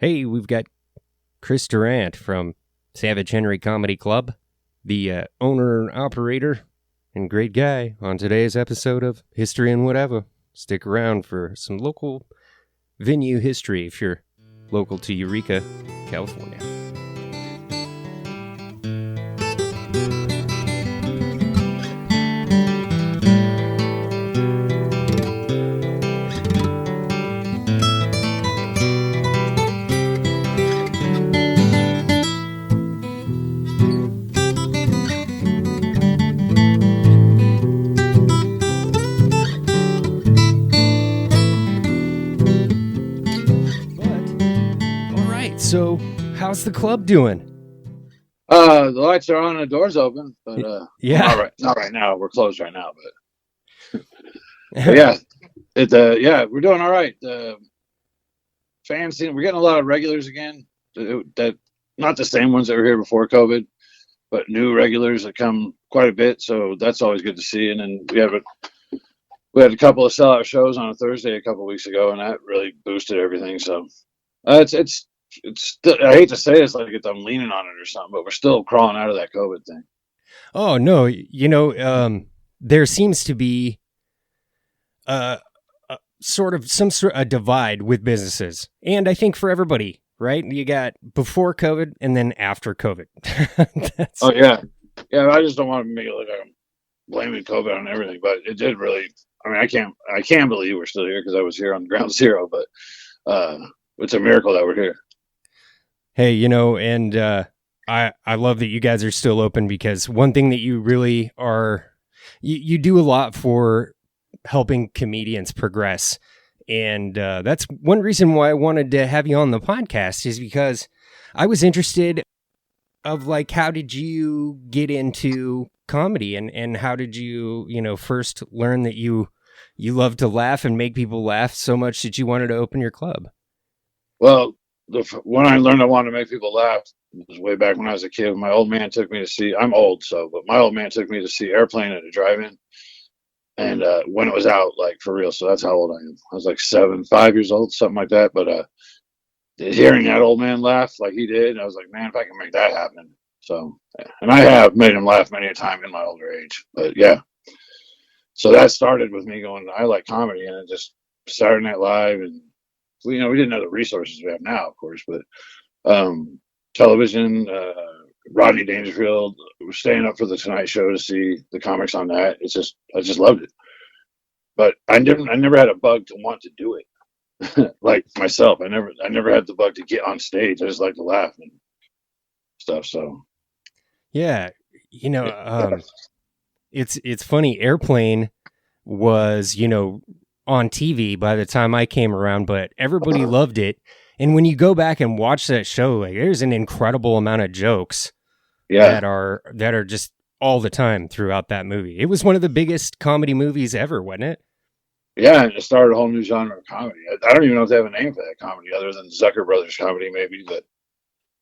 Hey, we've got Chris Durant from Savage Henry Comedy Club, the owner and operator and great guy on today's episode of History and Whatevea. Stick around for some local venue history if you're local to Eureka, California. So, how's the club doing? The lights are on and the doors open, but yeah, not right now. We're closed right now, but yeah, we're doing all right. Fans seem we're getting a lot of regulars again. That not the same ones that were here before COVID, but new regulars that come quite a bit. So that's always good to see. And then we had a couple of sellout shows on a Thursday a couple of weeks ago, and that really boosted everything. So it's still, I hate to say it's like I'm leaning on it or something, but we're still crawling out of that COVID thing. Oh, no. There seems to be sort of some sort of divide with businesses. And I think for everybody, right? You got before COVID and then after COVID. Oh, yeah. Yeah, I just don't want to make it look like I'm blaming COVID on everything, but it did really. I mean, I can't believe we're still here because I was here on ground zero, but it's a miracle that we're here. Hey, and I love that you guys are still open because one thing that you really are, you do a lot for helping comedians progress. And that's one reason why I wanted to have you on the podcast is because I was interested of like, how did you get into comedy and how did you, first learn that you love to laugh and make people laugh so much that you wanted to open your club? Well, when I learned I wanted to make people laugh was way back when I was a kid. My old man took me to see, I'm old, but my old man took me to see Airplane at a drive-in. And when it was out, like for real, so that's how old I am. I was like 5 years old, something like that. But hearing that old man laugh like he did, I was like, man, if I can make that happen. So, and I have made him laugh many a time in my older age. But yeah, so that started with me going, I like comedy, and it just Saturday Night Live, and we didn't have the resources we have now, of course, but television, Rodney Dangerfield, was staying up for the Tonight Show to see the comics on that. I just loved it. But I never had a bug to want to do it. Like myself, I never had the bug to get on stage. I just like to laugh and stuff. So yeah, it's funny. Airplane was, on TV by the time I came around, but everybody loved it. And when you go back and watch that show, like there's an incredible amount of jokes that are just all the time throughout that movie. It was one of the biggest comedy movies ever, wasn't it? Yeah, and it started a whole new genre of comedy. I don't even know if they have a name for that comedy other than Zucker Brothers comedy, maybe. But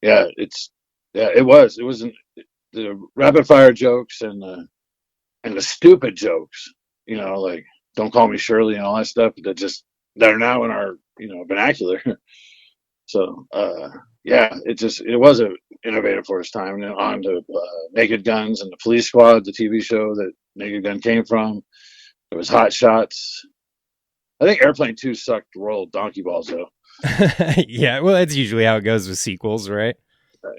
yeah, it was the rapid fire jokes and the stupid jokes, like Don't Call Me Shirley and all that stuff that are now in our vernacular. So it was a innovative for its time. And then on to Naked Guns and the Police Squad, the TV show that Naked Gun came from. There was Hot Shots. I think Airplane 2 sucked royal donkey balls though. Yeah, well, that's usually how it goes with sequels, right?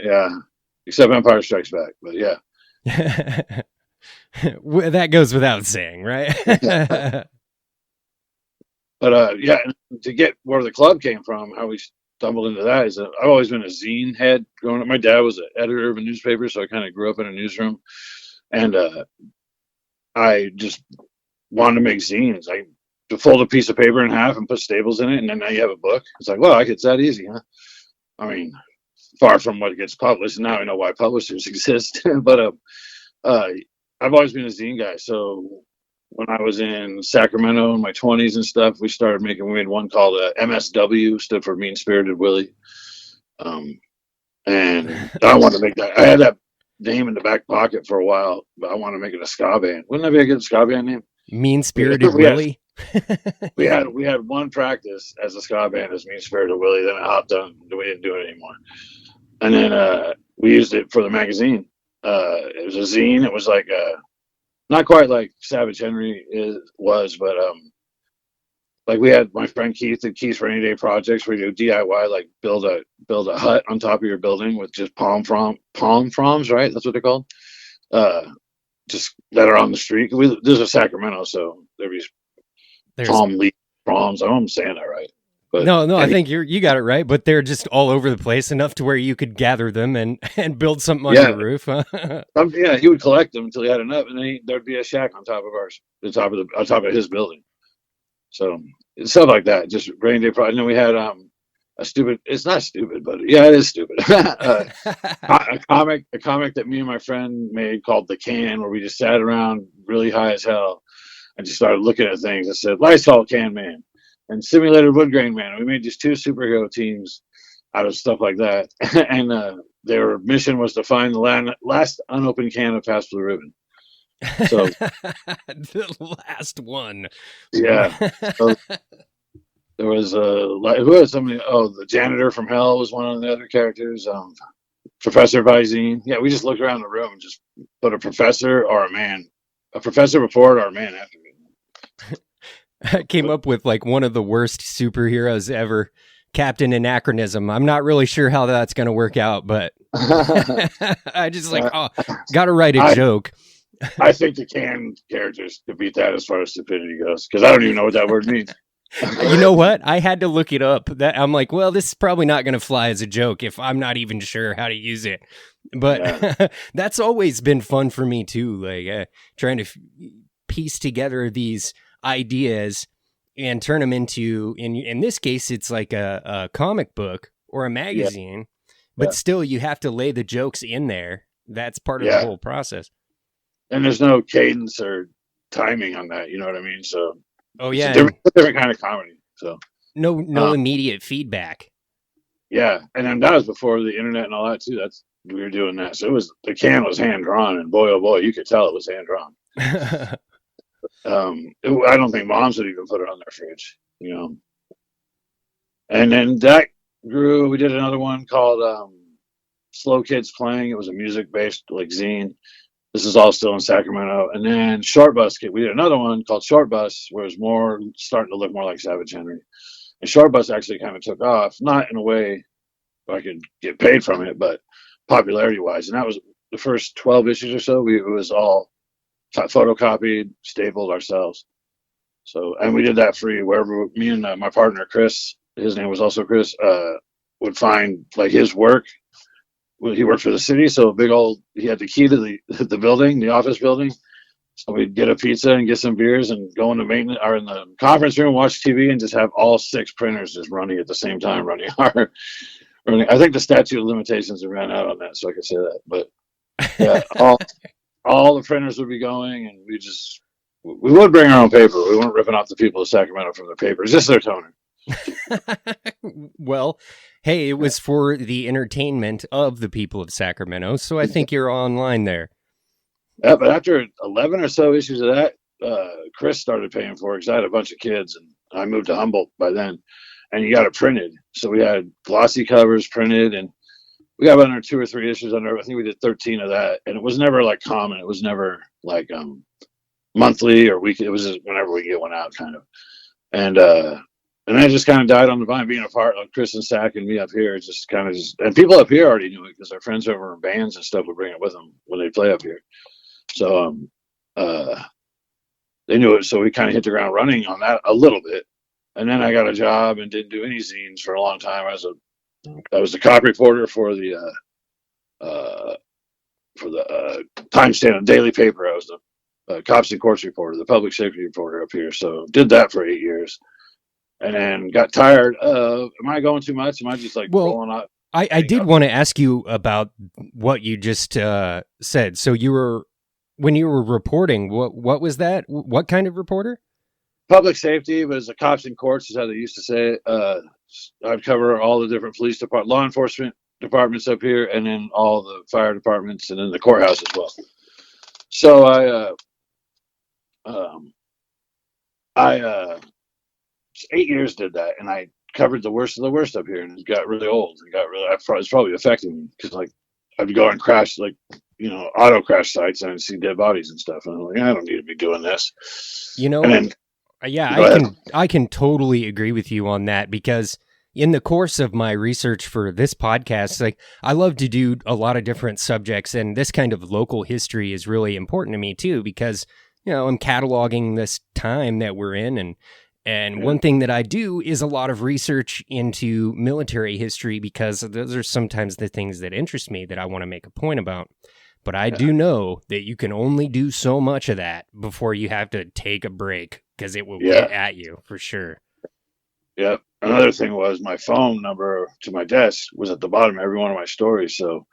Yeah, except Empire Strikes Back, but yeah. That goes without saying, right? But to get where the club came from, how we stumbled into that is that I've always been a zine head growing up. My dad was an editor of a newspaper, so I kind of grew up in a newsroom, and I just wanted to make zines. I to fold a piece of paper in half and put staples in it, and then now you have a book. It's like, well, it's that easy, huh? I mean, far from what gets published, and now I know why publishers exist. But I've always been a zine guy. So when I was in Sacramento in my 20s and stuff, we made one called MSW, stood for Mean Spirited Willie. And I wanted to make that. I had that name in the back pocket for a while, but I want to make it a ska band. Wouldn't that be a good ska band name? Mean Spirited Willie? We had one practice as a ska band as Mean Spirit of Willie. Then it hopped on. We didn't do it anymore. And then we used it for the magazine. It was a zine. It was like not quite like Savage Henry was, but like we had my friend Keith at Keith's Rainy Day Projects where you do DIY, like build a hut on top of your building with just palm fronds, right? That's what they're called. Uh, just that are on the street. This is Sacramento, so there'd be There's palm leaf fronds. I don't know if I'm saying that right, but no, I think you got it right, but they're just all over the place enough to where you could gather them and build something on yeah, your roof. yeah, he would collect them until he had enough, and then there'd be a shack on top of ours, on top of his building. So stuff like that, just rainy day project. And then we had a stupid. It's not stupid, but yeah, it is stupid. A comic that me and my friend made called The Can, where we just sat around really high as hell and just started looking at things that said Lysol Can Man and Simulated Wood Grain Man. We made these two superhero teams out of stuff like that, and their mission was to find the last unopened can of Past Blue Ribbon. So The last one. yeah. So there was who had somebody. Oh, the janitor from Hell was one of the other characters. Professor Visine. Yeah, we just looked around the room and just put a professor or a professor before it or a man after it. I came up with like one of the worst superheroes ever, Captain Anachronism. I'm not really sure how that's going to work out, but I just got to write a joke. I think the Can characters could beat that as far as stupidity goes, because I don't even know what that word means. You know what? I had to look it up. I'm like, well, this is probably not going to fly as a joke if I'm not even sure how to use it. But that's always been fun for me too, like trying to piece together these ideas and turn them into, in this case, it's like a comic book or a magazine, but still you have to lay the jokes in there. That's part of the whole process. And there's no cadence or timing on that. You know what I mean? So, yeah, it's a different kind of comedy. So no immediate feedback. Yeah, and then that was before the internet and all that too. We were doing that. So the can was hand drawn, and boy, oh boy, you could tell it was hand drawn. I don't think moms would even put it on their fridge, you know. And then that grew. We did another one called Slow Kids Playing. It was a music-based like zine. This is all still in Sacramento. And then Short Bus Kid. We did another one called Short Bus, where it's more starting to look more like Savage Henry. And Short Bus actually kind of took off, not in a way I could get paid from it, but popularity-wise. And that was the first 12 issues or so. It was all photocopied, stapled ourselves. So, and we did that free wherever me and my partner Chris, his name was also Chris, would find like his work. He worked for the city, so he had the key to the building, the office building. So we'd get a pizza and get some beers and go in the maintenance or in the conference room, watch TV, and just have all 6 printers just running at the same time, running hard. I think the statute of limitations have ran out on that, so I can say that. But yeah, all the printers would be going, and we would bring our own paper. We weren't ripping off the people of Sacramento from their paper. It's just their toner. Well, hey, it was for the entertainment of the people of Sacramento, so I think you're online there. Yeah, but after 11 or so issues of that, Chris started paying for it because I had a bunch of kids, and I moved to Humboldt by then, and you got it printed. So we had glossy covers printed, and we got under 2 or 3 issues under. I think we did 13 of that, and it was never like common. It was never like monthly or weekly. It was just whenever we get one out, kind of. And I just kind of died on the vine, being a part of Chris and Sack and me up here. And people up here already knew it because their friends over in bands and stuff would bring it with them when they play up here. So they knew it. So we kind of hit the ground running on that a little bit. And then I got a job and didn't do any zines for a long time. I was the cop reporter for the Time Stand daily paper. I was the cops and courts reporter, the public safety reporter up here. So did that for 8 years. And then got tired of, am I going too much? Am I just like rolling out? I did want to ask you about what you just said. So when you were reporting, what was that? What kind of reporter? Public safety was the cops and courts is how they used to say it. I'd cover all the different police department, law enforcement departments up here, and then all the fire departments, and then the courthouse as well. So I 8 years did that, and I covered the worst of the worst up here, and it got really old. It got really. It's probably affecting me because like I'd go and crash like auto crash sites and I'd see dead bodies and stuff, and I'm like, I don't need to be doing this. You know, And then yeah, go ahead. I can totally agree with you on that because in the course of my research for this podcast, like I love to do a lot of different subjects, and this kind of local history is really important to me too because I'm cataloging this time that we're in, and one thing that I do is a lot of research into military history because those are sometimes the things that interest me that I want to make a point about. But I do know that you can only do so much of that before you have to take a break because it will get at you for sure. Yeah. Another thing was my phone number to my desk was at the bottom of every one of my stories. So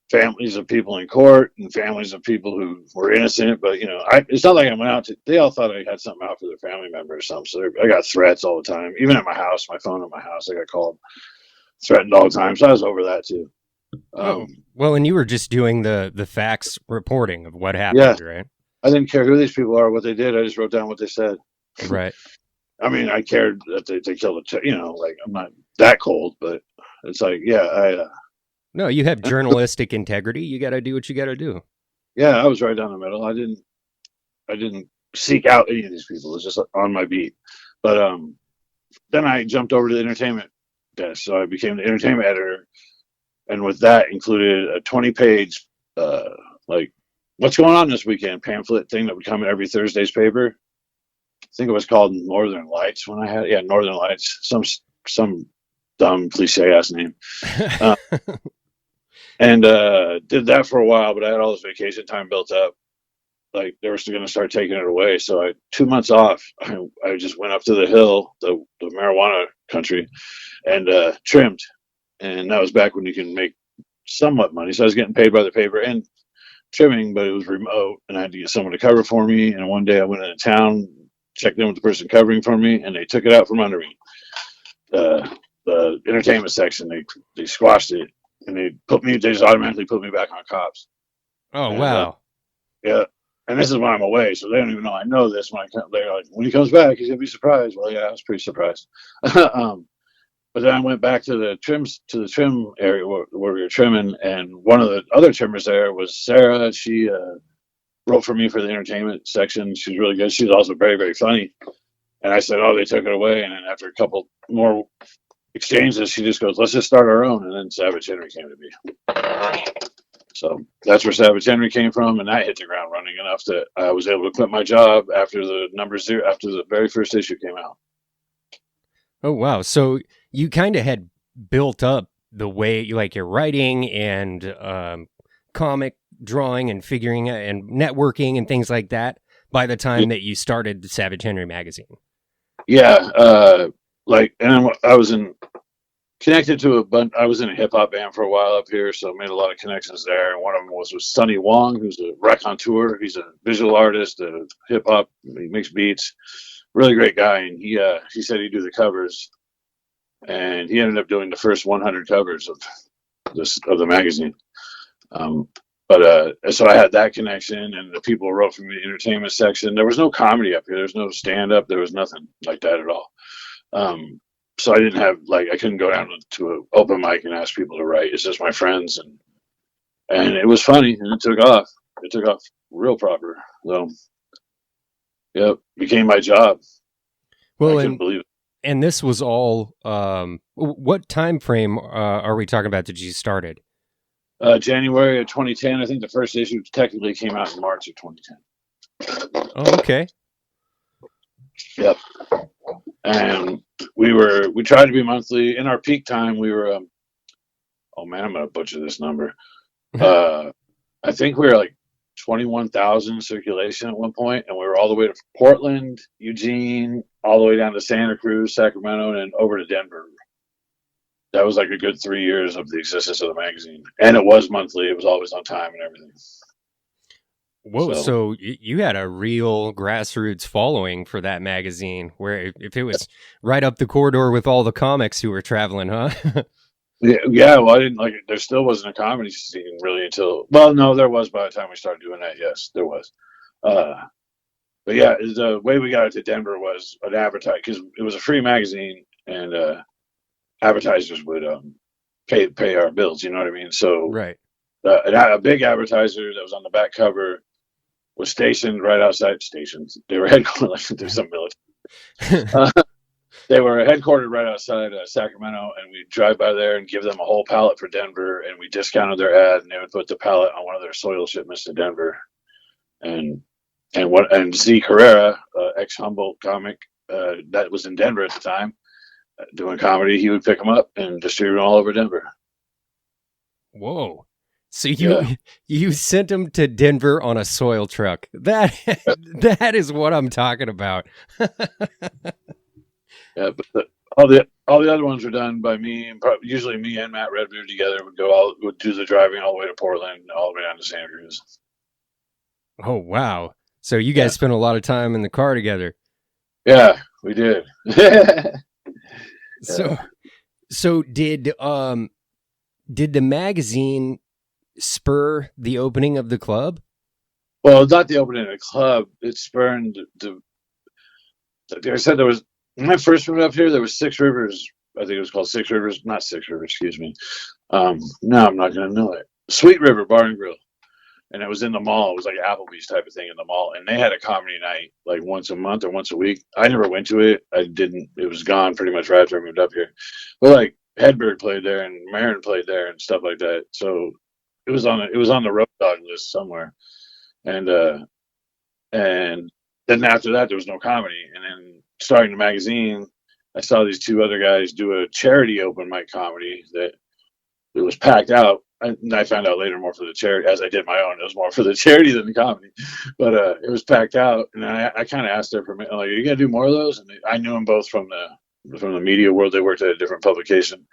families of people in court and families of people who were innocent, but it's not like I went out to. They all thought I had something out for their family member or something. So I got threats all the time, even at my house. My phone at my house, I got called, threatened all the time. So I was over that too. Well, and you were just doing the facts reporting of what happened, right? I didn't care who these people are, what they did. I just wrote down what they said. Right. I mean, I cared that they killed like I'm not that cold, but it's like, no, you have journalistic integrity. You got to do what you got to do. Yeah, I was right down the middle. I didn't seek out any of these people. It was just on my beat. But then I jumped over to the entertainment desk, so I became the entertainment editor, and with that included a 20-page like what's going on this weekend pamphlet thing that would come in every Thursday's paper. I think it was called Northern Lights when I had Northern Lights, some dumb cliche ass name. And did that for a while, but I had all this vacation time built up. Like they were still going to start taking it away. So 2 months off, I just went up to the hill, the marijuana country, and trimmed. And that was back when you can make somewhat money. So I was getting paid by the paper and trimming, but it was remote, and I had to get someone to cover for me. And one day I went into town, checked in with the person covering for me, and they took it out from under me. The entertainment section, they squashed it. And they just automatically put me back on cops. Oh, wow. Yeah. And this is when I'm away, so they don't even know I know this. They're like, when he comes back, he's going to be surprised. Well, yeah, I was pretty surprised. But then I went back to the trim area where we were trimming, and one of the other trimmers there was Sarah. She wrote for me for the entertainment section. She's really good. She's also very, very funny. And I said, oh, they took it away. And then after a couple more exchanges, she just goes, let's just start our own. And then Savage Henry came to me. So that's where Savage Henry came from, and that hit the ground running enough that I was able to quit my job after the very first issue came out. Oh, wow. So you kind of had built up the way you like your writing and comic drawing and figuring and networking and things like that by the time that you started the Savage Henry magazine. Yeah. And I was connected to I was in a hip hop band for a while up here, so I made a lot of connections there. And one of them was with Sonny Wong, who's a raconteur. He's a visual artist, a hip hop. He makes beats. Really great guy. And he said he'd do the covers, and he ended up doing the first 100 covers of the magazine. So I had that connection, and the people who wrote from the entertainment section. There was no comedy up here. There was no stand up. There was nothing like that at all. So I didn't have I couldn't go down to an open mic and ask people to write. It's just my friends, and it was funny, and it took off. It took off real proper. So, yeah, became my job. Well, I couldn't believe it. And this was all. What time frame are we talking about that you started? January of 2010. I think the first issue technically came out in March of 2010. Oh, okay. Yep. And we tried to be monthly. In our peak time, we were oh man, I'm gonna butcher this number. I think we were like 21,000 circulation at one point, and we were all the way to Portland, Eugene, all the way down to Santa Cruz, Sacramento, and then over to Denver. That was like a good 3 years of the existence of the magazine, and it was monthly. It was always on time and everything. Whoa! So you had a real grassroots following for that magazine, where if it was right up the corridor with all the comics who were traveling, huh? Yeah. Well, I didn't like it. There still wasn't a comedy scene really until. Well, no, there was by the time we started doing that. Yes, there was. But yeah, the way we got it to Denver was an advertise because it was a free magazine, and advertisers would pay our bills. You know what I mean? So Right. a big advertiser that was on the back cover was stationed right outside stations. They were headquartered like there's some military. They were headquartered right outside Sacramento, and we'd drive by there and give them a whole pallet for Denver, and we discounted their ad, and they would put the pallet on one of their soil shipments to Denver. And Z Carrera, ex Humboldt comic, that was in Denver at the time, doing comedy, he would pick them up and distribute them all over Denver. Whoa. So Yeah. you sent them to Denver on a soil truck. That is what I'm talking about. Yeah, but all the other ones were done by me, and usually me and Matt Redbeard together would do the driving all the way to Portland, all the way down to Santa Cruz. Oh wow! So you guys spent a lot of time in the car together. Yeah, we did. So did the magazine spur the opening of the club? Well, not the opening of the club. It spurned like I said, there was when I first moved up here, there was Six Rivers. I think it was called Six Rivers, not Six Rivers. Excuse me. No, I'm not gonna know it. Sweet River Bar and Grill, and it was in the mall. It was like Applebee's type of thing in the mall, and they had a comedy night like once a month or once a week. I never went to it. I didn't. It was gone pretty much right after I moved up here. But like Hedberg played there, and Marin played there, and stuff like that. So it was on the Road Dog list somewhere, and then after that there was no comedy, and then starting the magazine, I saw these two other guys do a charity open mic comedy that it was packed out. And I found out later more for the charity, as I did my own. It was more for the charity than the comedy, but it was packed out. And I kind of asked their permission, like, "Are you gonna do more of those?" And I knew them both from the media world. They worked at a different publication,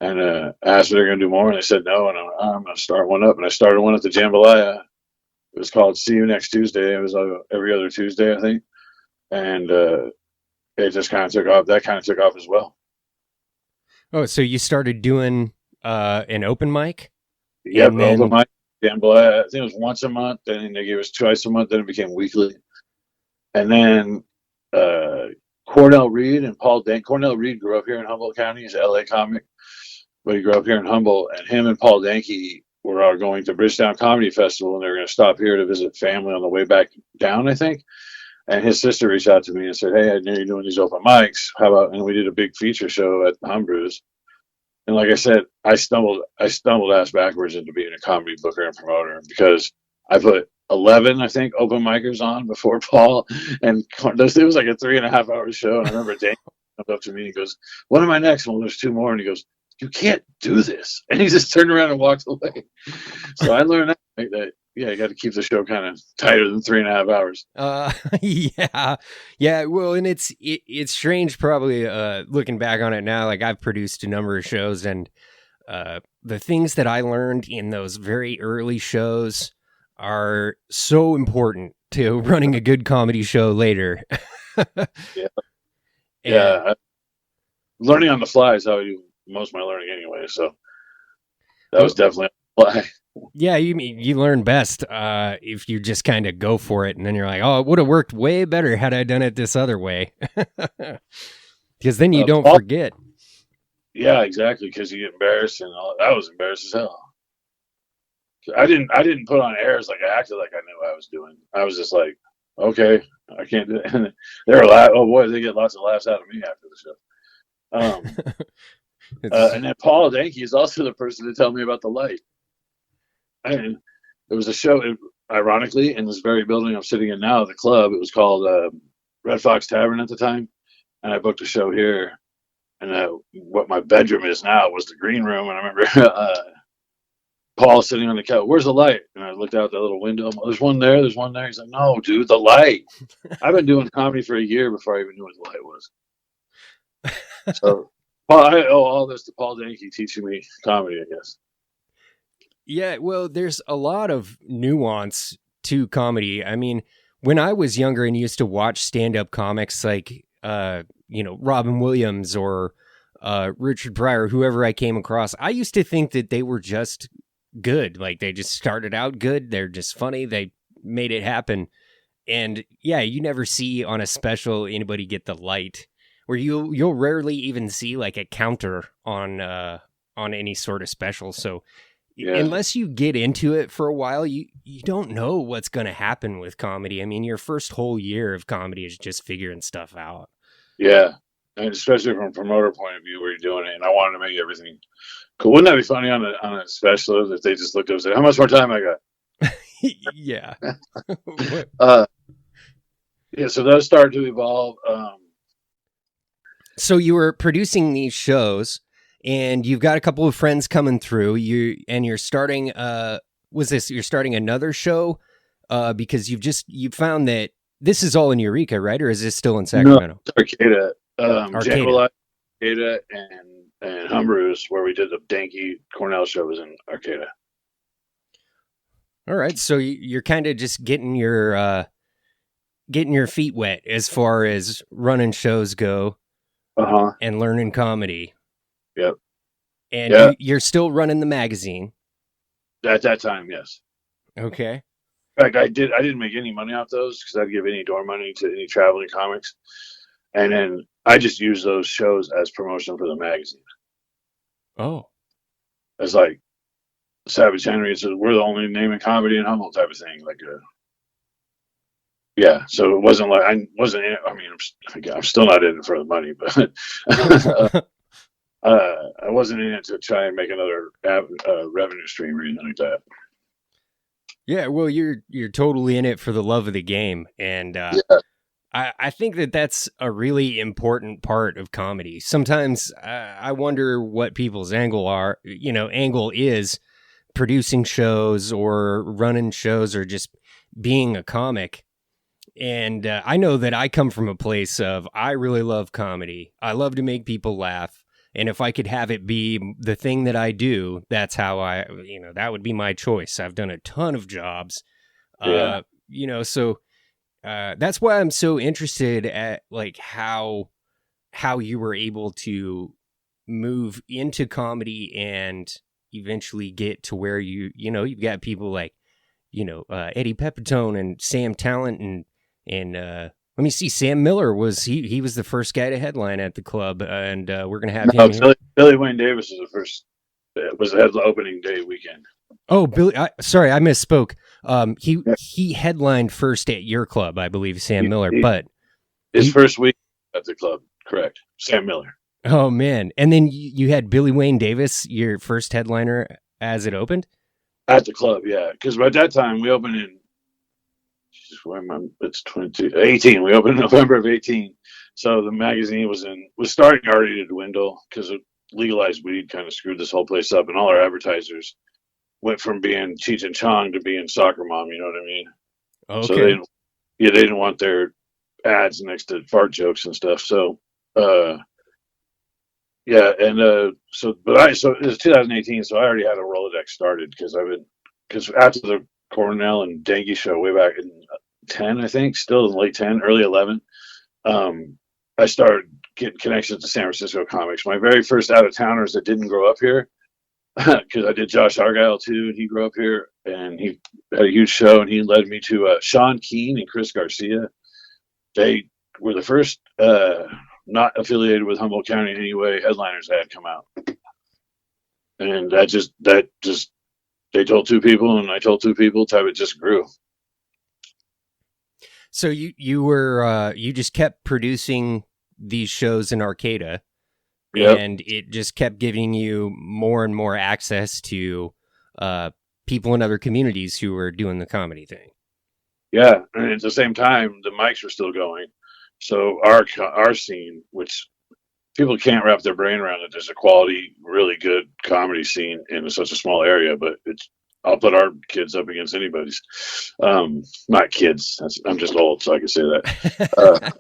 and I asked if they're gonna do more, and they said no. And I'm gonna start one up, and I started one at the Jambalaya. It was called "See You Next Tuesday." It was every other Tuesday, I think, and it just kind of took off. That kind of took off as well. Oh, so you started doing an open mic? Yep, open mic. Jambalaya. I think it was once a month. Then they gave us twice a month. Then it became weekly. And then Cornell Reed and Paul Dank. Cornell Reed grew up here in Humboldt County. He's an LA comic, but he grew up here in Humboldt. And him and Paul Danke were going to Bridgetown Comedy Festival, and they were going to stop here to visit family on the way back down, I think. And his sister reached out to me and said, "Hey, I know you're doing these open mics. How about?" And we did a big feature show at Humbrew's. And like I said, I stumbled ass backwards into being a comedy booker and promoter because I put 11, I think, open micers on before Paul, and it was like a 3.5 hour show. And I remember Dane comes up to me and he goes, "When am I next?" Well, there's 2 more, and he goes, "You can't do this," and he just turned around and walked away. So I learned that you got to keep the show kind of tighter than 3.5 hours. Yeah. Well, and it's strange, probably looking back on it now. Like I've produced a number of shows, and the things that I learned in those very early shows are so important to running a good comedy show later. Yeah. Learning on the fly is how I do most of my learning anyway. So that was definitely on the fly. Yeah, you learn best if you just kind of go for it, and then you're like, "Oh, it would have worked way better had I done it this other way," because then you don't forget. Yeah, exactly. Because you get embarrassed, and I was embarrassed as hell. I didn't put on airs like I acted like I knew what I was doing. I was just like, "Okay, I can't do it." And they were laughing. Oh boy, they get lots of laughs out of me after the show. And then Paul Danke is also the person to tell me about the light. And there was a show, ironically, in this very building I'm sitting in now, the club. It was called Red Fox Tavern at the time, and I booked a show here. And what my bedroom is now was the green room. And I remember Paul sitting on the couch. "Where's the light?" And I looked out the little window. "There's one there. There's one there." He's like, "No, dude, the light." I've been doing comedy for a year before I even knew what the light was. So, I owe all this to Paul Danke teaching me comedy, I guess. Yeah, well, there's a lot of nuance to comedy. I mean, when I was younger and used to watch stand-up comics like, Robin Williams or Richard Pryor, whoever I came across, I used to think that they were just good. Like, they just started out good. They're just funny. They made it happen. And yeah, you never see on a special anybody get the light, where you'll rarely even see like a counter on any sort of special. So Yeah. unless you get into it for a while, you don't know what's going to happen with comedy. I mean, your first whole year of comedy is just figuring stuff out. Yeah. And especially from a promoter point of view where you're doing it, and I wanted to make everything cool. Wouldn't that be funny on a special if they just looked up and said, "How much more time I got?" Yeah. Yeah, so those started to evolve. So you were producing these shows, and you've got a couple of friends coming through. You're starting. You're starting another show? Because you found that this is all in Eureka, right? Or is this still in Sacramento? No, Arcata. Arcata. Arcata and Humbrus, where we did the Danky Cornell show, was in Arcata. All right, so you're kind of just getting your feet wet as far as running shows go, and learning comedy. Yep. And you're still running the magazine at that time, yes. Okay. In fact, I didn't make any money off those because I'd give any door money to any traveling comics, and then I just used those shows as promotion for the magazine. Oh, as like Savage Henry says, we're the only name in comedy in Humboldt type of thing. Yeah, so it wasn't like I wasn't in it. I mean, I'm still not in it for the money, but I wasn't in it to try and make another revenue stream or anything like that. Yeah, well, you're totally in it for the love of the game, and I think that's a really important part of comedy. Sometimes I wonder what people's angle is producing shows or running shows or just being a comic. And I know that I come from a place of I really love comedy. I love to make people laugh. And if I could have it be the thing that I do, that's how that would be my choice. I've done a ton of jobs, so that's why I'm so interested at like how you were able to move into comedy and eventually get to where you've got people like, Eddie Pepitone and Sam Talent and let me see. Sam Miller was the first guy to headline at the club, and we're gonna have him here. Billy Wayne Davis was the first. It was the opening day weekend. Oh, Billy! Sorry, I misspoke. He headlined first at your club, I believe, Sam Miller. But his first week at the club, correct? Sam Miller. Oh man! And then you had Billy Wayne Davis, your first headliner, as it opened at the club. Yeah, because by that time we opened in. It's 2018. We opened in November of 18. So the magazine was starting already to dwindle because legalized weed kind of screwed this whole place up, and all our advertisers went from being Cheech and Chong to being Soccer Mom. You know what I mean? Okay. So they didn't want their ads next to fart jokes and stuff. So so it was 2018. So I already had a Rolodex started because after the Cornell and Danky show way back in 10, I think, still in late 10, early 11, I started getting connections to San Francisco comics. My very first out-of-towners that didn't grow up here, because I did Josh Argyle too, and he grew up here, and he had a huge show, and he led me to Sean Keane and Chris Garcia. They were the first not affiliated with Humboldt County in any way headliners that had come out. And that just they told two people, and I told two people. Type it just grew. So you just kept producing these shows in Arcata, and it just kept giving you more and more access to people in other communities who were doing the comedy thing. Yeah, and at the same time, the mics were still going. So our scene, which people can't wrap their brain around, that there's a quality, really good comedy scene in such a small area, but I'll put our kids up against anybody's. Not kids. I'm just old, so I can say that.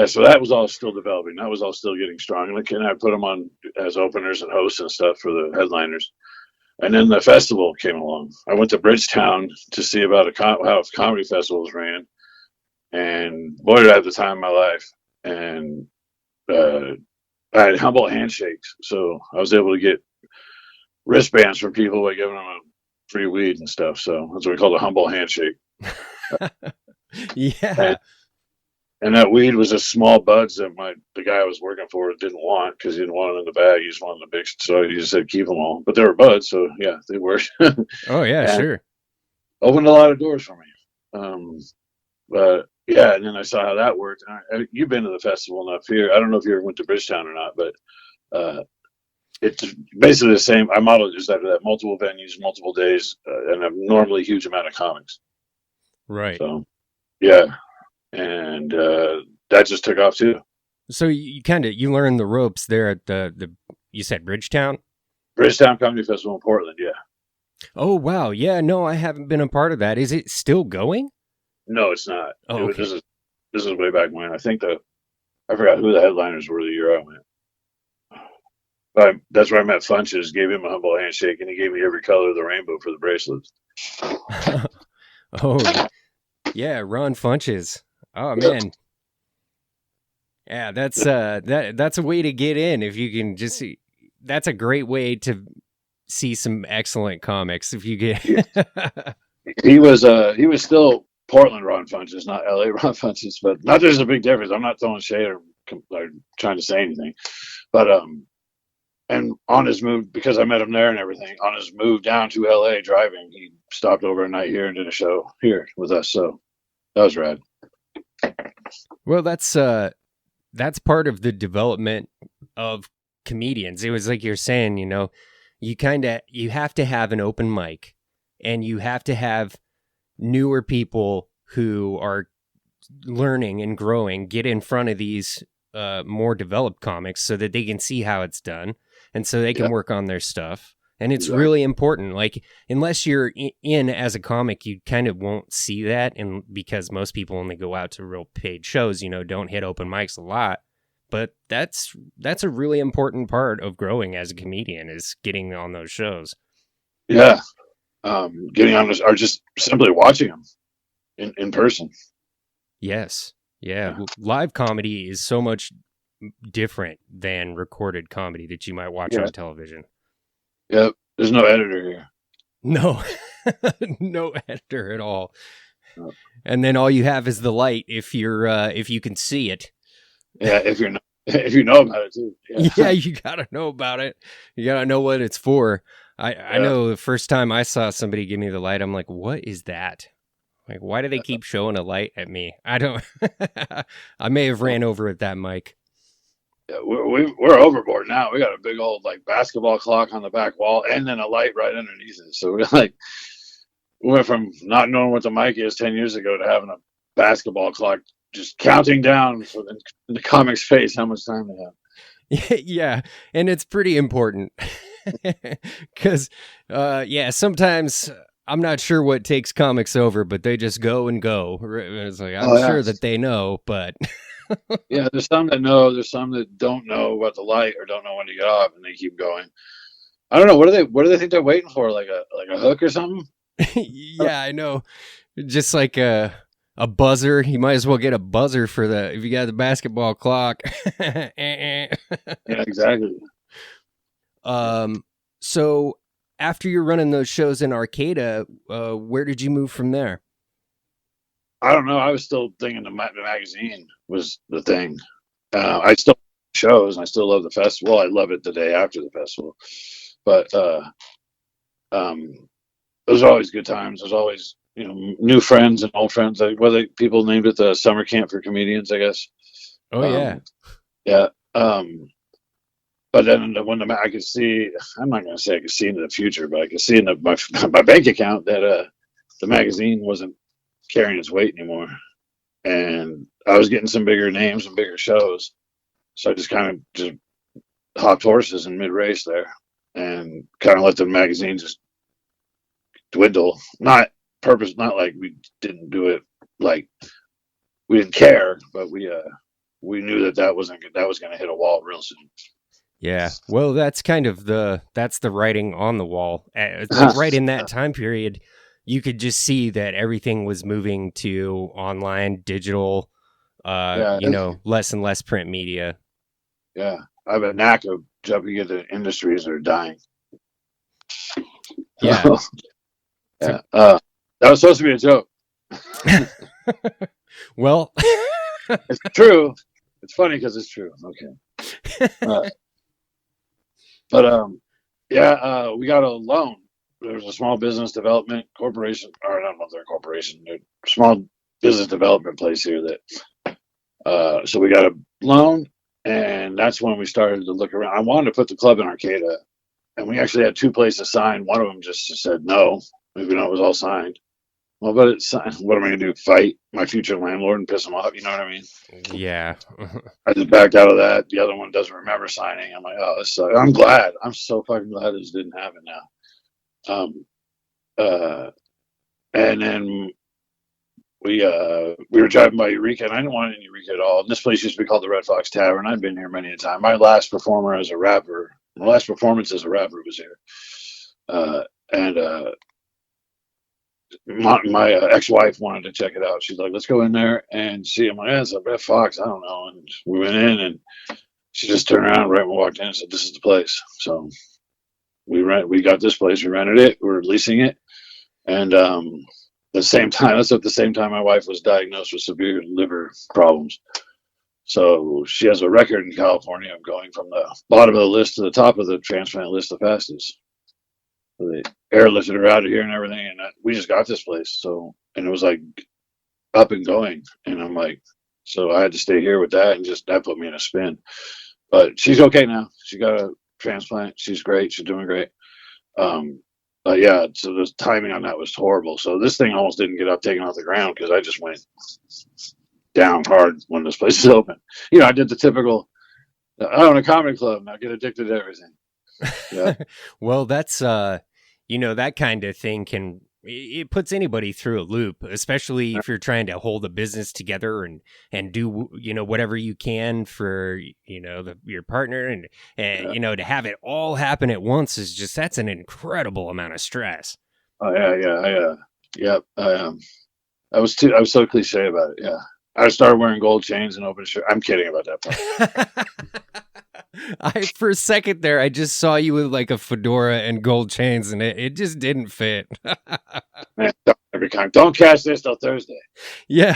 So that was all still developing. That was all still getting strong. And I put them on as openers and hosts and stuff for the headliners. And then the festival came along. I went to Bridgetown to see about how comedy festivals ran. And boy, did I have the time of my life. And I had Humboldt handshakes. So I was able to get wristbands from people by giving them a free weed and stuff. So that's what we call the Humboldt handshake. Yeah. And that weed was just small buds that the guy I was working for didn't want because he didn't want them in the bag. He just wanted the big. So he just said keep them all. But they were buds, so yeah, they worked. Oh yeah, And sure. opened a lot of doors for me. But yeah, and then I saw how that worked. You've been to the festival enough here. I don't know if you ever went to Bridgetown or not, but it's basically the same. I modeled just after that: multiple venues, multiple days, and a normally huge amount of comics. Right. So yeah, and that just took off too. So you kind of you learned the ropes there at the you said Bridgetown? Bridgetown Comedy Festival in Portland. Yeah. Oh wow. Yeah, no, I haven't been a part of that. Is it still going? No, it's not. Oh, okay. This is way back when. I think I forgot who the headliners were the year I went. But that's where I met Funches. Gave him a humble handshake, and he gave me every color of the rainbow for the bracelets. Oh, yeah, Ron Funches. Oh Yep. man. Yeah, that's a way to get in if you can just see. That's a great way to see some excellent comics if you get. He was still Portland Ron Funches, not LA Ron Funches. But not there's a big difference. I'm not throwing shade or trying to say anything. But and on his move, because I met him there and everything, on his move down to LA driving, he stopped over a night here and did a show here with us. So that was rad. Well, that's part of the development of comedians. It was like you're saying, you have to have an open mic, and you have to have newer people who are learning and growing get in front of these more developed comics so that they can see how it's done and so they can work on their stuff. And it's really important. Like, unless you're in as a comic, you kind of won't see that. And because most people only go out to real paid shows, don't hit open mics a lot. But that's a really important part of growing as a comedian, is getting on those shows. Yeah. Getting on this, or just simply watching them in person. Yes. Yeah. Live comedy is so much different than recorded comedy that you might watch on television. Yep. There's no editor here. No. No editor at all. No. And then all you have is the light if you can see it. Yeah, if you know about it too. Yeah, you gotta know about it. You gotta know what it's for. I know the first time I saw somebody give me the light, I'm like, what is that? Like, why do they keep showing a light at me? I don't. I may have ran over at that mic. Yeah, we're overboard now. We got a big old basketball clock on the back wall, and then a light right underneath it. So we went from not knowing what the mic is 10 years ago to having a basketball clock just counting down for the comic's face how much time they have. Yeah, and it's pretty important because, sometimes I'm not sure what takes comics over, but they just go and go. It's like, I'm sure that they know, but yeah, there's some that know, there's some that don't know about the light or don't know when to get off, and they keep going. I don't know. What do they think they're waiting for? Like a hook or something? Yeah, I know. Just like a buzzer. You might as well get a buzzer for if you got the basketball clock. Yeah, exactly. So after you're running those shows in Arcata, where did you move from there? I don't know. I was still thinking the magazine was the thing. I still shows, and I still love the festival. I love it the day after the festival, but those are always good times. There's always new friends and old friends. People named it the summer camp for comedians, I guess. Oh yeah, yeah. But then when I could see, I'm not going to say I could see into the future, but I could see in my bank account that the magazine wasn't carrying its weight anymore, and I was getting some bigger names and bigger shows, so I just kind of just hopped horses in mid race there, and kind of let the magazine just dwindle. Not like we didn't do it, like we didn't care, but we knew that was going to hit a wall real soon. Yeah, well, that's kind of that's the writing on the wall. Right in that time period, you could just see that everything was moving to online, digital, less and less print media. Yeah, I have a knack of jumping into industries that are dying. Yeah. Yeah. That was supposed to be a joke. Well, It's true. It's funny because it's true. Okay. But we got a loan. There was a small business development corporation, or I don't know if they're a corporation, they're a small business development place here that, so we got a loan, and that's when we started to look around. I wanted to put the club in Arcata, and we actually had 2 places signed. One of them just said no, even though it was all signed. Well, but it's signed. What am I going to do? Fight my future landlord and piss him off? You know what I mean? yeah. I just backed out of that. The other one doesn't remember signing. I'm like, oh, this sucks. I'm glad. I'm so fucking glad this didn't happen now. And then we were driving by Eureka, and I didn't want any Eureka at all. And this place used to be called the Red Fox Tavern. I've been here many a time. My last performance as a rapper was here. And my ex-wife wanted to check it out. She's like, let's go in there and see. I'm like, yeah, it's a Red Fox. I don't know. And we went in, and she just turned around right when we walked in and said, this is the place. So we got this place. We rented it. We were leasing it. And that's at the same time my wife was diagnosed with severe liver problems. So she has a record in California of going from the bottom of the list to the top of the transplant list the fastest. So they airlifted her out of here and everything, and we just got this place. So, and it was like up and going, and I'm like, so I had to stay here with that, and just that put me in a spin. But she's okay now. She got a transplant. She's great. She's doing great. But yeah, so the timing on that was horrible. So this thing almost didn't get taken off the ground because I just went down hard when this place is open. You know, I did the typical, I own a comedy club, now get addicted to everything. Yeah. Well, that's that kind of thing it puts anybody through a loop, especially if you're trying to hold a business together and do whatever you can for your partner, and to have it all happen at once that's an incredible amount of stress. Oh yeah. I was so cliche about it. Yeah. I started wearing gold chains and open shirt. I'm kidding about that part. For a second there, I just saw you with like a fedora and gold chains, and it just didn't fit. Man, every time. Don't catch this till Thursday. Yeah.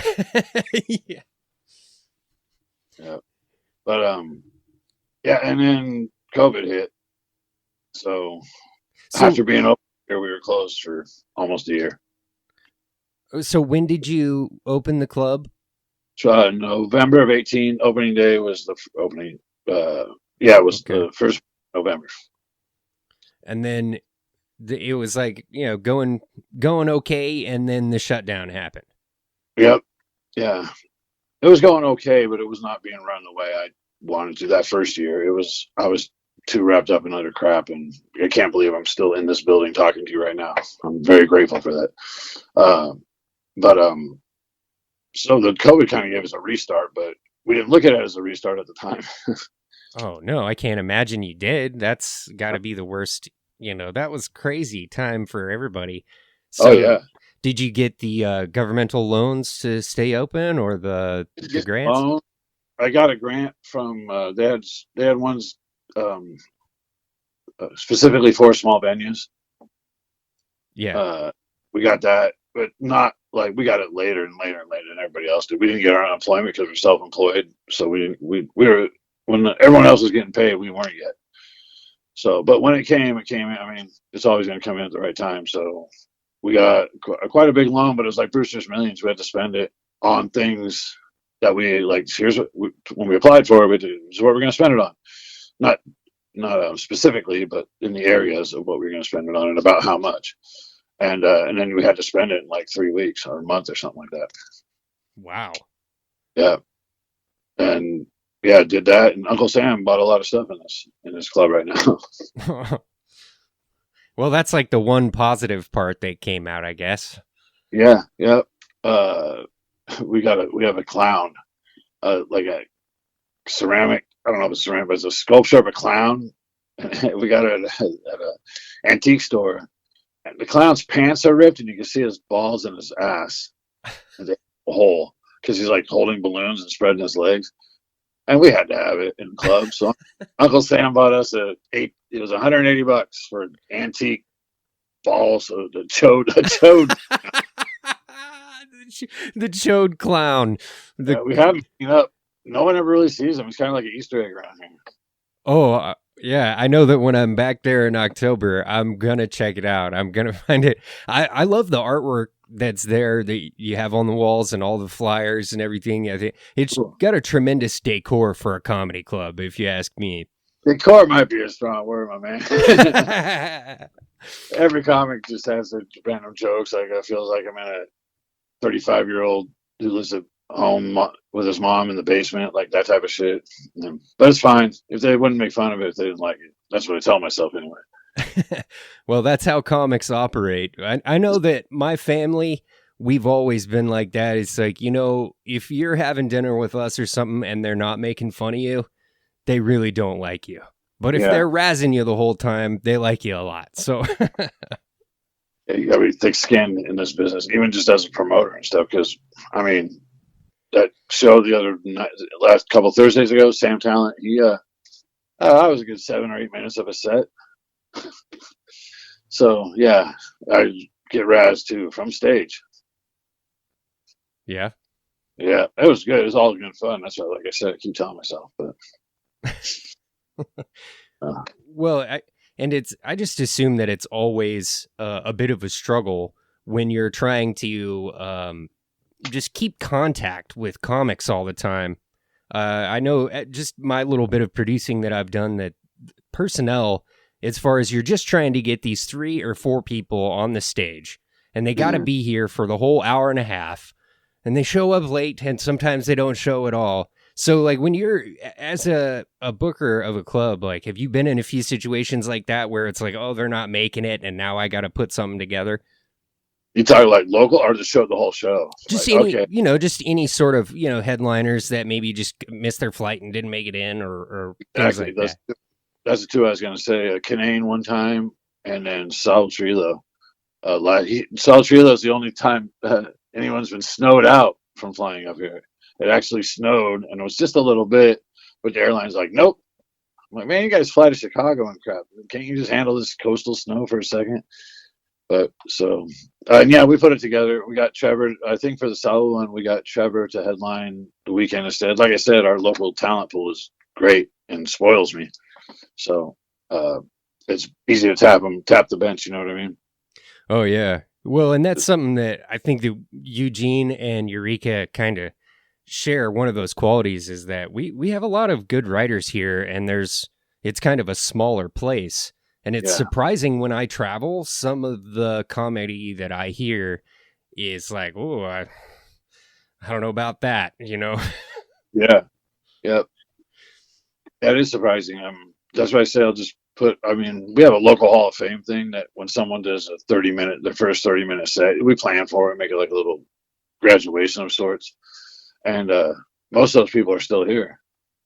Yeah. But and then COVID hit. So after being open here, we were closed for almost a year. So when did you open the club? So November of 18, opening day was the opening. It was the first November. And then it was like, going okay, and then the shutdown happened. Yep. Yeah. It was going okay, but it was not being run the way I wanted to that first year. I was too wrapped up in other crap, and I can't believe I'm still in this building talking to you right now. I'm very grateful for that. So the COVID kind of gave us a restart, but we didn't look at it as a restart at the time. Oh, no, I can't imagine you did. That's got to be the worst. That was crazy time for everybody. So, yeah. Did you get the governmental loans to stay open, or the grants? I got a grant from they had ones specifically for small venues. Yeah. We got that, but not like we got it later and later and later than everybody else did. We didn't get our unemployment because we're self-employed, so we were when everyone else was getting paid, we weren't yet. So, but when it came in. I mean, it's always going to come in at the right time. So we got quite a big loan, but it was like Brewster's Millions. We had to spend it on things that we like. Here's when we applied for it, this is what we're going to spend it on. Not specifically, but in the areas of what we're going to spend it on and about how much. And then we had to spend it in like 3 weeks or a month or something like that. Wow. Yeah. And yeah, did that. And Uncle Sam bought a lot of stuff in this club right now. Well, that's like the one positive part that came out, I guess. Yeah. Yeah. We have a clown, like a ceramic. I don't know if it's ceramic, but it's a sculpture of a clown. We got it at an antique store. And the clown's pants are ripped, and you can see his balls and his ass, and a hole, because he's like holding balloons and spreading his legs. And we had to have it in the club. So Uncle Sam bought us it was $180 for antique balls. So the chode. The The chode clown. The We haven't seen up. No one ever really sees him. He's kind of like an Easter egg around here. Oh, yeah, I know that when I'm back there in October, I'm gonna check it out. I'm gonna find it. I love the artwork that's there that you have on the walls and all the flyers and everything. I think it's Cool. got a tremendous decor for a comedy club, if you ask me. Decor might be a strong word, my man. Every comic just has their random jokes. Like I feels like I'm in a 35-year-old who lives at home with his mom in the basement, like that type of shit. But it's fine if they wouldn't make fun of it if they didn't like it. That's what I tell myself anyway. Well, that's how comics operate. I know that my family, we've always been like that. It's like, if you're having dinner with us or something and they're not making fun of you, they really don't like you. But if they're razzing you the whole time, they like you a lot. So You gotta be thick skinned in this business, even just as a promoter and stuff. Because I mean, that show the other night, last couple Thursdays ago, Sam Talent, I was a good 7 or 8 minutes of a set. So yeah, I get razzed too from stage. yeah. Yeah, it was good. It was all good fun. That's what, like I said, I keep telling myself. But Well, I just assume that it's always a bit of a struggle when you're trying to just keep contact with comics all the time. I know just my little bit of producing that I've done that personnel, as far as you're just trying to get these 3 or 4 people on the stage and they got to be here for the whole hour and a half and they show up late and sometimes they don't show at all. So like when you're as a booker of a club, like have you been in a few situations like that where it's like, oh, they're not making it and now I got to put something together? you talk like local or the whole show? Just like, any, okay, just any sort of, headliners that maybe just missed their flight and didn't make it in or things exactly. like that. That's the 2 I was gonna say. Canaan one time, and then Sal Trilo. Sal Trilo is the only time anyone's been snowed out from flying up here. It actually snowed, and it was just a little bit, but the airline's like, nope. I'm like, man, you guys fly to Chicago and crap. Can't you just handle this coastal snow for a second? But so, and yeah, we put it together. We got Trevor. I think for the Salo one, we got Trevor to headline the weekend instead. Like I said, our local talent pool is great and spoils me. So it's easy to tap the bench. You know what I mean? Oh, yeah. Well, and that's something that I think that Eugene and Eureka kind of share. One of those qualities is that we have a lot of good writers here, and it's kind of a smaller place. And it's surprising when I travel, some of the comedy that I hear is like, oh, I don't know about that, Yeah. Yep. That is surprising. That's why I say I'll just we have a local Hall of Fame thing that when someone does their first 30-minute set, we plan for it, make it like a little graduation of sorts. And most of those people are still here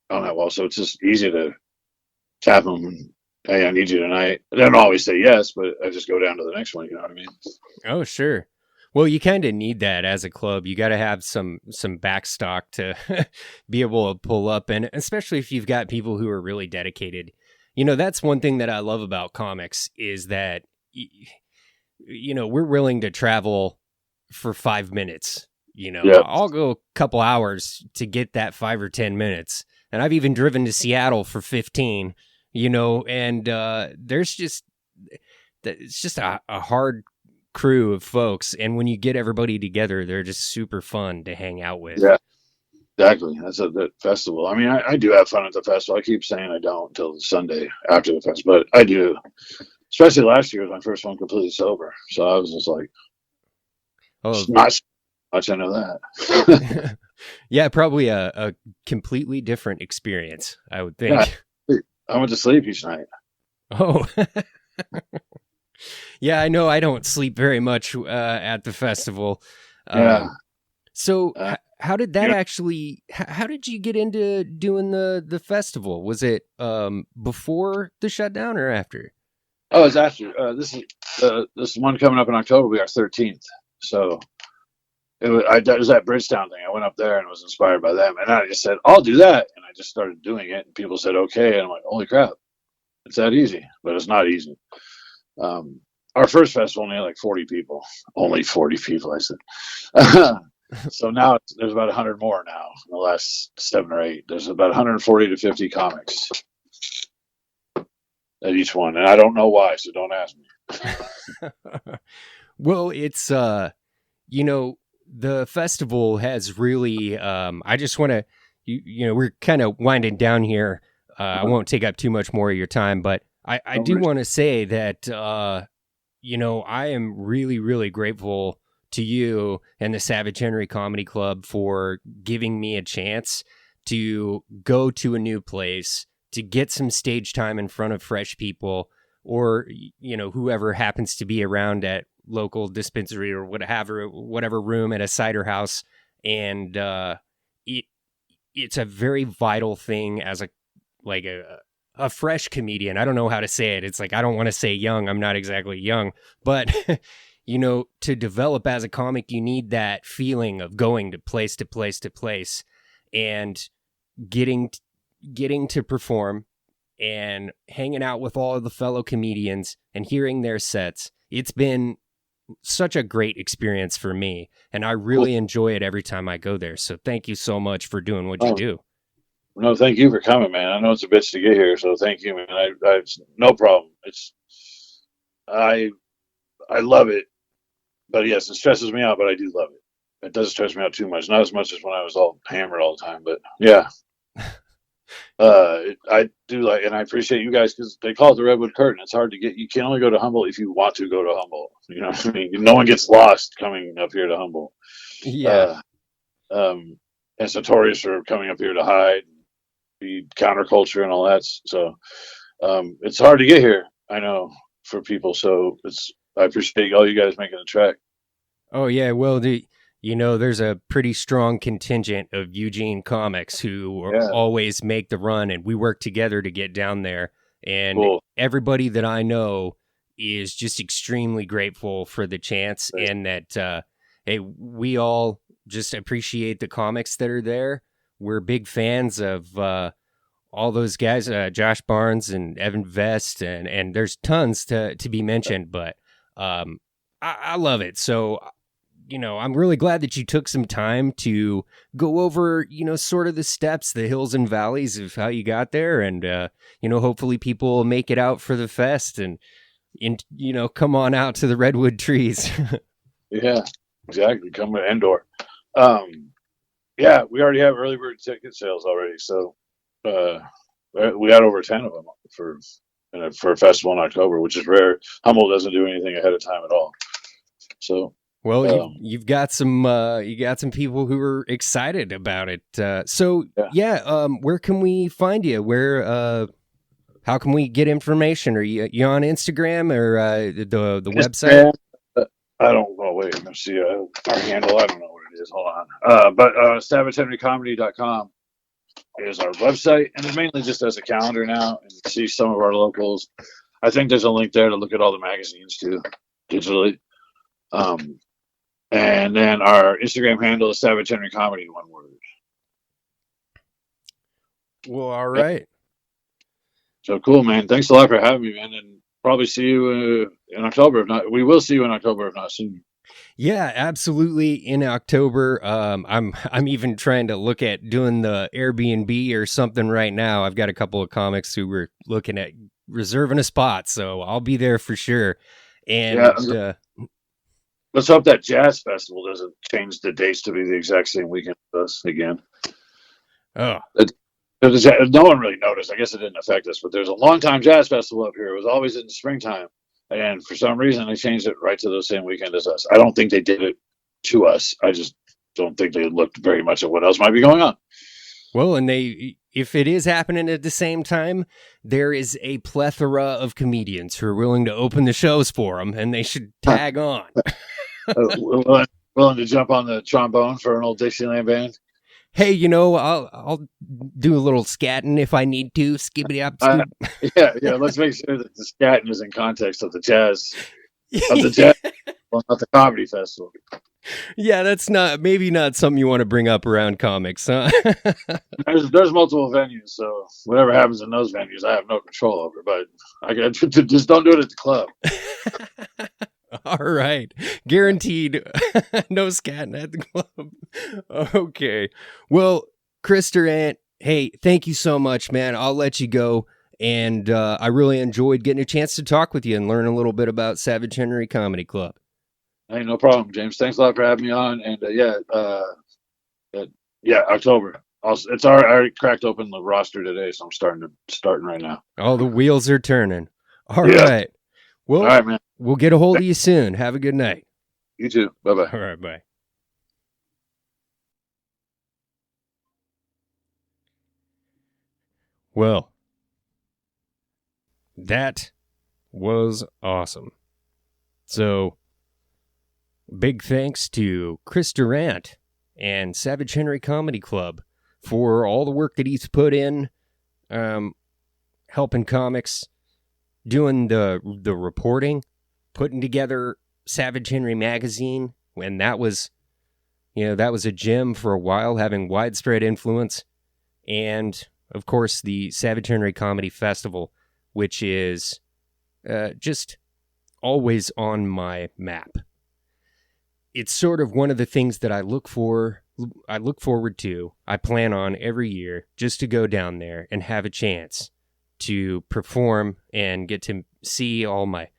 on that wall. So it's just easy to tap them and, hey, I need you tonight. I don't always say yes, but I just go down to the next one. You know what I mean? Oh, sure. Well, you kind of need that as a club. You got to have some backstock to be able to pull up, and especially if you've got people who are really dedicated. That's one thing that I love about comics is that we're willing to travel for 5 minutes. I'll go a couple hours to get that 5 or 10 minutes, and I've even driven to Seattle for 15. And it's just a hard crew of folks, and when you get everybody together, they're just super fun to hang out with. Yeah, exactly. That's the festival. I mean, I do have fun at the festival. I keep saying I don't until Sunday after the festival, but I do. Especially last year was my first one completely sober, so I was just like, oh, not much. I know that. Yeah, probably a completely different experience, I would think. Yeah, I went to sleep each night. Oh. Yeah, I know I don't sleep very much at the festival. Yeah. So how did that actually, how did you get into doing the festival? Was it before the shutdown or after? Oh, it's after. This one coming up in October will be our 13th. So it was that Bridgetown thing. I went up there and was inspired by them. And I just said, I'll do that. And I just started doing it. And people said, okay. And I'm like, holy crap. It's that easy. But it's not easy. Our first festival only had like 40 people. Only 40 people, I said. So now there's about 100 more now in the last 7 or 8. There's about 140 to 50 comics at each one, and I don't know why, so don't ask me. Well, it's the festival has really I just want to we're kind of winding down here. I won't take up too much more of your time, but I do want to say that I am really, really grateful to you and the Savage Henry Comedy Club for giving me a chance to go to a new place, to get some stage time in front of fresh people, or whoever happens to be around at local dispensary or whatever room at a cider house. And it's a very vital thing as a fresh comedian. I don't know how to say it. It's like, I don't want to say young. I'm not exactly young, but to develop as a comic, you need that feeling of going to place to place to place and getting to perform and hanging out with all of the fellow comedians and hearing their sets. It's been such a great experience for me, and I really enjoy it every time I go there. So thank you so much for doing what you do. No, thank you for coming, man. I know it's a bitch to get here, so thank you, man. I no problem. I love it, but yes, it stresses me out, but I do love it. It doesn't stress me out too much, not as much as when I was all hammered all the time, but yeah. I do like, and I appreciate you guys because they call it the Redwood Curtain. It's hard to get. You can only go to Humboldt if you want to go to Humboldt. You know what I mean? No one gets lost coming up here to Humboldt. Yeah. And it's notorious for coming up here to hide, be counterculture and all that. So it's hard to get here, I know, for people. So I appreciate all you guys making the trek. Oh yeah, well, there's a pretty strong contingent of Eugene comics who always make the run, and we work together to get down there. And everybody that I know is just extremely grateful for the chance, and that hey, we all just appreciate the comics that are there. We're big fans of all those guys, Josh Barnes and Evan Vest, and there's tons to be mentioned, but I love it. So, I'm really glad that you took some time to go over, sort of the steps, the hills and valleys of how you got there. And, hopefully people will make it out for the fest and come on out to the Redwood trees. Yeah, exactly. Come to Endor. Yeah, we already have early bird ticket sales already. So we got over 10 of them for a festival in October, which is rare. Humboldt doesn't do anything ahead of time at all. So. Well, you've got some people who are excited about it. Where can we find you? How can we get information? Are you on Instagram or the website? I don't know. Wait, let me see our handle. I don't know what it is. Hold on. But SavageHenryComedy.com is our website, and it mainly just as a calendar now and see some of our locals. I think there's a link there to look at all the magazines too, digitally. And then our Instagram handle is Savage Henry Comedy, one word. Well, all right. So cool, man. Thanks a lot for having me, man. And probably see you in October. If not, we will see you in October, if not soon. Yeah, absolutely. In October, I'm even trying to look at doing the Airbnb or something right now. I've got a couple of comics who were looking at reserving a spot, so I'll be there for sure. And let's hope that jazz festival doesn't change the dates to be the exact same weekend as us again. Oh. No one really noticed. I guess it didn't affect us, but there's a long-time jazz festival up here. It was always in the springtime. And for some reason, they changed it right to the same weekend as us. I don't think they did it to us. I just don't think they looked very much at what else might be going on. Well, and if it is happening at the same time, there is a plethora of comedians who are willing to open the shows for them, and they should tag on. Willing to jump on the trombone for an old Dixieland band? Hey, I'll do a little scatting if I need to. Skibbity up. Yeah. Let's make sure that the scatting is in context of the jazz, well, not the comedy festival. Yeah, that's maybe not something you want to bring up around comics, huh? There's multiple venues, so whatever happens in those venues, I have no control over. But just don't do it at the club. All right, guaranteed. No scatting at the club. Okay. Well, Chris Durant, hey, thank you so much, man. I'll let you go. And I really enjoyed getting a chance to talk with you and learn a little bit about Savage Henry Comedy Club. Hey, no problem, James. Thanks a lot for having me on. And October. It's already, I already cracked open the roster today, so I'm starting right now. Oh, the wheels are turning. All Yeah. right. Well, All right, man. We'll get a hold of you soon. Have a good night. You too. Bye-bye. All right, bye. Well, that was awesome. So, big thanks to Chris Durant and Savage Henry Comedy Club for all the work that he's put in, helping comics, doing the reporting, putting together Savage Henry magazine, when that was a gem for a while, having widespread influence, and of course the Savage Henry Comedy Festival, which is just always on my map. It's sort of one of the things that I look forward to. I plan on every year just to go down there and have a chance to perform and get to see all my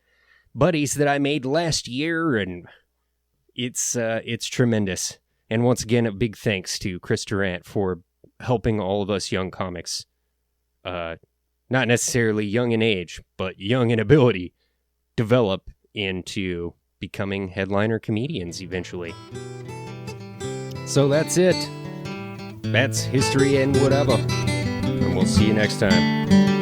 buddies that I made last year, and it's tremendous. And once again, a big thanks to Chris Durant for helping all of us young comics, not necessarily young in age, but young in ability, develop into becoming headliner comedians eventually. So that's it. That's history and whatever. And we'll see you next time.